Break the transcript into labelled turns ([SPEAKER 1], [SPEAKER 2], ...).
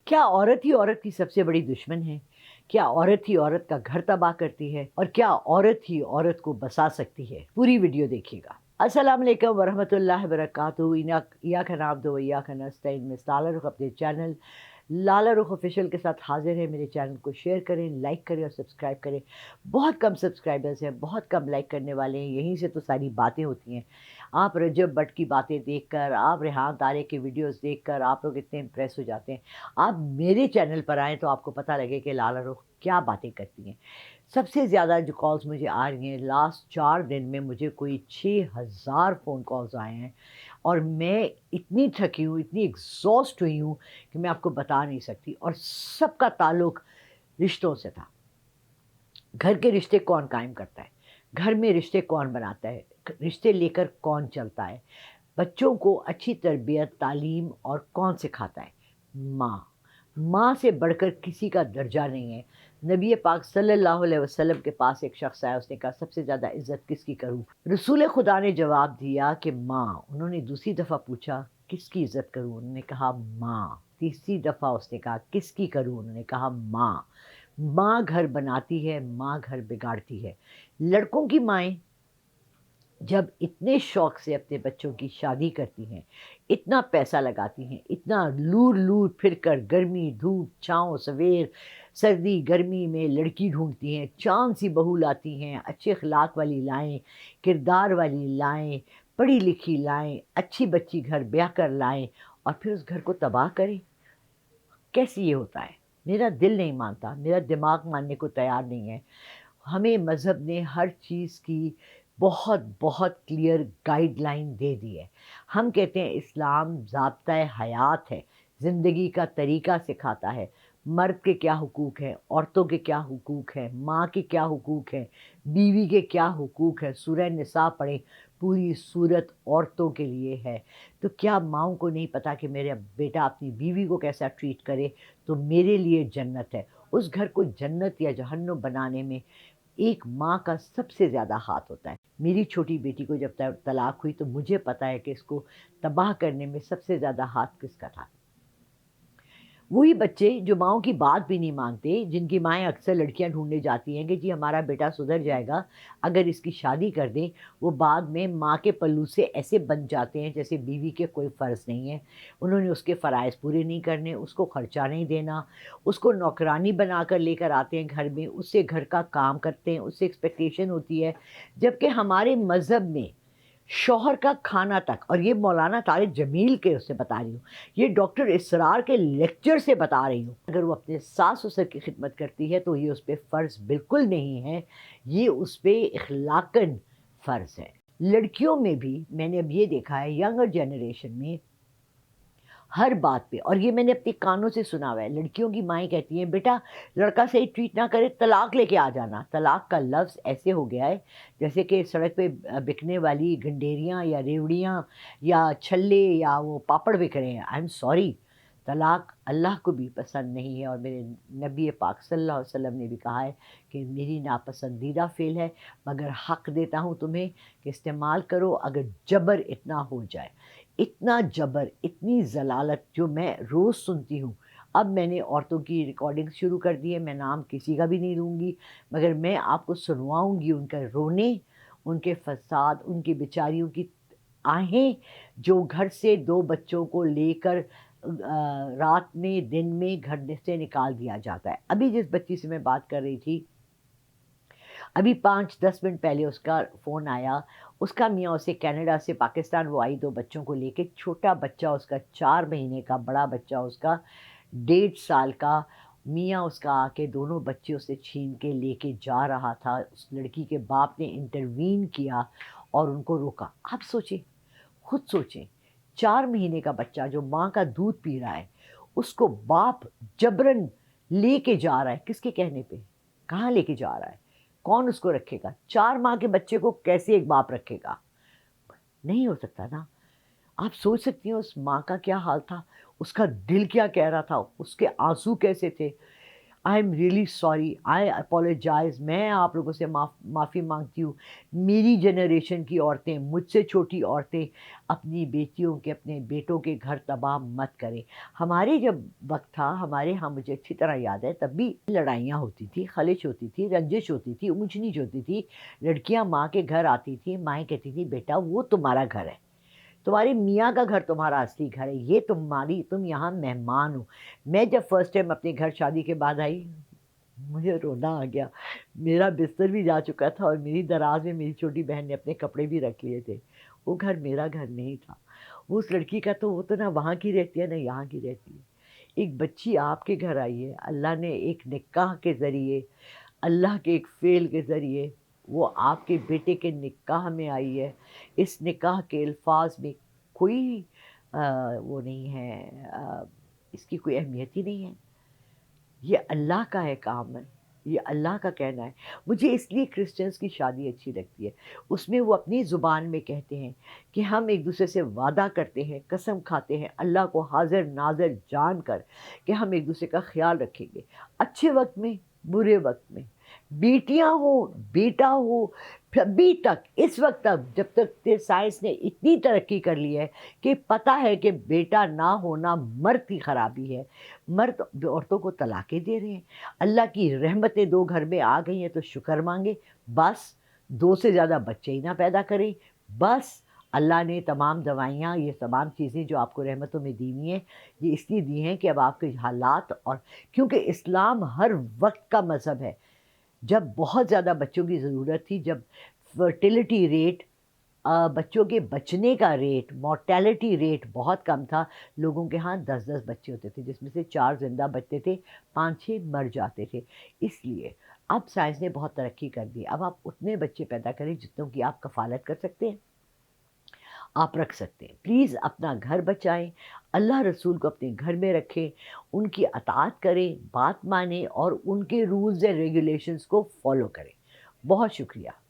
[SPEAKER 1] क्या औरत ही औरत की सबसे बड़ी दुश्मन है? क्या औरत ही औरत का घर तबाह करती है? और क्या औरत ही औरत को बसा सकती है? पूरी वीडियो देखिएगा। अस्सलाम वालेकुम वरहमतुल्लाहि वबरकातुहू। इय्याका नअब्दु व इय्याका नस्तईन में लाला रुख अपने चैनल लाला रुख ऑफिशियल के साथ हाजिर है। मेरे चैनल को शेयर करें, लाइक करें और सब्सक्राइब करें। बहुत कम सब्सक्राइबर्स हैं, बहुत कम लाइक करने वाले हैं। यहीं से तो सारी बातें होती हैं। आप रजब भट्ट की बातें देखकर, आप रेहान तारे के वीडियोस देखकर आप लोग इतने इम्प्रेस हो जाते हैं। आप मेरे चैनल पर आएँ तो आपको पता लगे कि लाला रुख क्या बातें करती हैं। सबसे ज़्यादा जो कॉल्स मुझे आ रही हैं, लास्ट 4 दिन में मुझे कोई 6000 फ़ोन कॉल्स आए हैं और मैं इतनी थकी हूँ, इतनी एग्ज़ॉस्ट हुई हूँ कि मैं आपको बता नहीं सकती। और सबका ताल्लुक रिश्तों से था। घर के रिश्ते कौन कायम करता है? घर में रिश्ते कौन बनाता है? रिश्ते लेकर कौन चलता है? बच्चों को अच्छी तरबियत, तालीम और कौन सिखाता है? माँ। माँ से बढ़कर किसी का दर्जा नहीं है। नबी पाक सल्लल्लाहु अलैहि वसल्लम के पास एक शख्स आया, उसने कहा सबसे ज़्यादा इज़्ज़त किसकी करूँ? रसूल खुदा ने जवाब दिया कि माँ। उन्होंने दूसरी दफ़ा पूछा किसकी इज़्ज़त करूँ? उन्होंने कहा माँ। तीसरी दफ़ा उसने कहा किसकी करूँ? उन्होंने कहा माँ। माँ घर बनाती है, माँ घर बिगाड़ती है। लड़कों की माएँ जब इतने शौक से अपने बच्चों की शादी करती हैं, इतना पैसा लगाती हैं, इतना लूर-लूर फिरकर गर्मी, धूप, छाँव, सवेर, सर्दी, गर्मी में लड़की ढूँढती हैं, चाँद-सी बहू लाती हैं, अच्छे अखलाक वाली लाएँ, किरदार वाली लाएँ, पढ़ी-लिखी लाएँ, अच्छी बच्ची घर ब्याह कर लाएँ और फिर उस घर को तबाह करें। कैसे ये होता है? मेरा दिल नहीं मानता, मेरा दिमाग मानने को तैयार नहीं है। हमें मज़हब ने हर चीज़ की बहुत क्लियर गाइडलाइन दे दी है। हम कहते हैं इस्लाम ज़ाब्ता-ए हयात है, ज़िंदगी का तरीक़ा सिखाता है। मर्द के क्या हुकूक हैं, औरतों के क्या हुकूक हैं, माँ के क्या हुकूक हैं, बीवी के क्या हुकूक हैं। सूरह निसा पढ़ें, पूरी सूरत औरतों के लिए है। तो क्या माँओं को नहीं पता कि मेरा बेटा अपनी बीवी को कैसा ट्रीट करे तो मेरे लिए जन्नत है? उस घर को जन्नत या जहन्नुम बनाने में एक माँ का सबसे ज़्यादा हाथ होता है। मेरी छोटी बेटी को जब तलाक हुई तो मुझे पता है कि इसको तबाह करने में सबसे ज़्यादा हाथ किसका था। वही बच्चे जो माँओं की बात भी नहीं मानते, जिनकी माएँ अक्सर लड़कियाँ ढूँढने जाती हैं कि जी हमारा बेटा सुधर जाएगा अगर इसकी शादी कर दें, वो बाद में माँ के पल्लू से ऐसे बंध जाते हैं जैसे बीवी के कोई फ़र्ज़ नहीं है। उन्होंने उसके फ़राइज़ पूरे नहीं करने, उसको खर्चा नहीं देना, उसको नौकरानी बनाकर लेकर आते हैं घर में, उससे घर का काम करते हैं, उससे एक्सपेक्टेशन होती है। जबकि हमारे मज़हब में शौहर का खाना तक, और ये मौलाना तारिक जमील के उससे बता रही हूँ, ये डॉक्टर इसरार के लेक्चर से बता रही हूँ, अगर वो अपने सास-ससुर की खिदमत करती है तो ये उस पे फ़र्ज़ बिल्कुल नहीं है, ये उस पे इख़्लाक़न फ़र्ज़ है। लड़कियों में भी मैंने अब ये देखा है यंगर जनरेशन में हर बात पे, और ये मैंने अपने कानों से सुना हुआ है, लड़कियों की माएँ कहती हैं बेटा लड़का सही ट्रीट ना करे तलाक लेके आ जाना। तलाक का लफ्ज़ ऐसे हो गया है जैसे कि सड़क पे बिकने वाली गंडेरियाँ या रेवड़ियाँ या छल्ले या वो पापड़ बिक रहे हैं। आई एम सॉरी, तलाक अल्लाह को भी पसंद नहीं है और मेरे नबी पाक सल्लल्लाहु अलैहि वसल्लम ने भी कहा है कि मेरी नापसंदीदा फ़ेल है, मगर हक़ देता हूँ तुम्हें कि इस्तेमाल करो अगर जबर इतना हो जाए। इतना जबर, इतनी ज़लालत जो मैं रोज़ सुनती हूँ। अब मैंने औरतों की रिकॉर्डिंग शुरू कर दी है, मैं नाम किसी का भी नहीं लूँगी, मगर मैं आपको सुनवाऊँगी उनका रोने, उनके फ़साद, उनकी बेचारियों की आहें, जो घर से 2 बच्चों को लेकर रात में, दिन में घर से निकाल दिया जाता है। अभी जिस बच्ची से मैं बात कर रही थी, अभी 5-10 मिनट पहले उसका फ़ोन आया, उसका मियाँ उसे कनाडा से पाकिस्तान वो आई 2 बच्चों को लेके, छोटा बच्चा उसका 4 महीने का, बड़ा बच्चा उसका 1.5 साल का। मियाँ उसका आके दोनों बच्चे उसे छीन के लेके जा रहा था। उस लड़की के बाप ने इंटरवीन किया और उनको रोका। आप सोचें, खुद सोचें, 4 महीने का बच्चा जो माँ का दूध पी रहा है, उसको बाप जबरन लेके जा रहा है, किसके कहने पे? कहाँ लेके जा रहा है? कौन उसको रखेगा? 4 माह के बच्चे को कैसे एक बाप रखेगा? नहीं हो सकता ना। आप सोच सकती हैं उस माँ का क्या हाल था, उसका दिल क्या कह रहा था, उसके आँसू कैसे थे। I am really sorry, I apologise, मैं आप लोगों से माफ़ी मांगती हूँ। मेरी जनरेशन की औरतें, मुझसे छोटी औरतें अपनी बेटियों के, अपने बेटों के घर तबाह मत करें। हमारे जब वक्त था, हमारे यहाँ मुझे अच्छी तरह याद है, तब भी लड़ाइयाँ होती थी, खलिश होती थी, रंजिश होती थी, ऊंच नीच होती थी। लड़कियाँ माँ के घर आती थी, माएँ कहती थी बेटा वो तुम्हारा घर है, तुम्हारे मियाँ का घर तुम्हारा असली घर है, ये तुम यहाँ मेहमान हो। मैं जब फर्स्ट टाइम अपने घर शादी के बाद आई, मुझे रोना आ गया। मेरा बिस्तर भी जा चुका था और मेरी दराज में मेरी छोटी बहन ने अपने कपड़े भी रख लिए थे। वो घर मेरा घर नहीं था। वो उस लड़की का तो वो तो ना वहाँ की रहती है ना यहाँ की रहती है। एक बच्ची आपके घर आई है, अल्लाह ने एक निकाह के ज़रिए, अल्लाह के एक फ़ेल के ज़रिए वो आपके बेटे के निकाह में आई है। इस निकाह के अल्फाज में कोई वो नहीं है, इसकी कोई अहमियत ही नहीं है। ये अल्लाह का है काम है, ये अल्लाह का कहना है। मुझे इसलिए क्रिश्चियंस की शादी अच्छी लगती है। उसमें वो अपनी ज़ुबान में कहते हैं कि हम एक दूसरे से वादा करते हैं, कसम खाते हैं अल्लाह को हाज़िर नाज़िर जान कर कि हम एक दूसरे का ख़्याल रखेंगे, अच्छे वक्त में, बुरे वक्त में। बेटियां हो, बेटा हो, अभी तक इस वक्त तक, जब तक साइंस ने इतनी तरक्की कर ली है कि पता है कि बेटा ना होना मर्द की खराबी है, मर्द औरतों को तलाक़ें दे रहे हैं। अल्लाह की रहमतें दो घर में आ गई हैं तो शुक्र मांगे, बस दो से ज़्यादा बच्चे ही ना पैदा करें। बस अल्लाह ने तमाम दवाइयाँ, ये तमाम चीज़ें जो आपको रहमतों में दी हुई हैं, ये इसलिए दी हैं कि अब आपके हालात, और क्योंकि इस्लाम हर वक्त का मज़हब है। जब बहुत ज़्यादा बच्चों की ज़रूरत थी, जब फर्टिलिटी रेट, बच्चों के बचने का रेट, मोर्टेलिटी रेट बहुत कम था, लोगों के यहाँ 10-10 बच्चे होते थे, जिसमें से 4 ज़िंदा बचते थे, 5-6 मर जाते थे। इसलिए अब साइंस ने बहुत तरक्की कर दी। अब आप उतने बच्चे पैदा करें जितनों की आप कफ़ालत कर सकते हैं, आप रख सकते हैं। प्लीज़ अपना घर बचाएँ, अल्लाह रसूल को अपने घर में रखें, उनकी अताअत करें, बात मानें और उनके रूल्स एंड रेगुलेशंस को फ़ॉलो करें। बहुत शुक्रिया।